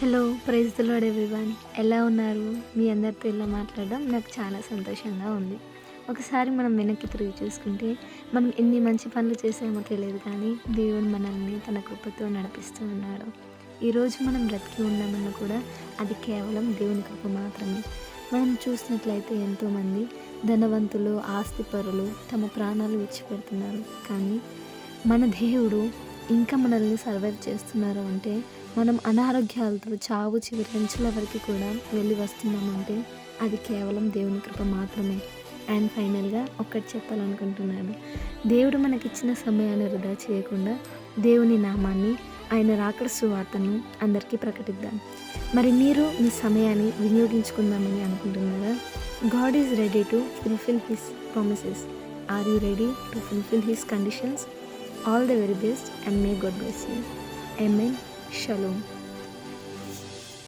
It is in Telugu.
Hello! Praise the Lord everyone. ఎలా ఉన్నారు? మీ అందరితో ఇలా మాట్లాడడం నాకు చాలా సంతోషంగా ఉంది. ఒకసారి మనం వెనక్కి తిరిగి చూసుకుంటే, మనం ఎన్ని మంచి పనులు చేసామో తెలియదు కానీ, దేవుడు మనల్ని తన కృపతో నడిపిస్తూ ఉన్నాడు. ఈరోజు మనం బ్రతికి ఉన్నామన్నా కూడా అది కేవలం దేవుని కృప మాత్రమే. మనం చూసినట్లయితే ఎంతోమంది ధనవంతులు, ఆస్తిపరులు తమ ప్రాణాలు విడిచిపెడుతున్నారు. కానీ మన దేవుడు ఇంకా మనల్ని సర్వైవ్ చేస్తున్నారు అంటే, మనం అనారోగ్యాలతో చావు చివరి అంచుల వరకు కూడా వెళ్ళి వస్తున్నామంటే అది కేవలం దేవుని కృప మాత్రమే. అండ్ ఫైనల్గా ఒక్కటి చెప్పాలనుకుంటున్నాను. దేవుడు మనకిచ్చిన సమయాన్ని వృధా చేయకుండా దేవుని నామాన్ని, ఆయన రాకడ సువార్తను అందరికీ ప్రకటిద్దాం. మరి మీరు మీ సమయాన్ని వినియోగించుకుందామని అనుకుంటున్నారా? God is ready to fulfil his promises. Are you ready to fulfil his conditions? All the very best and may God bless you. Amen. Shalom.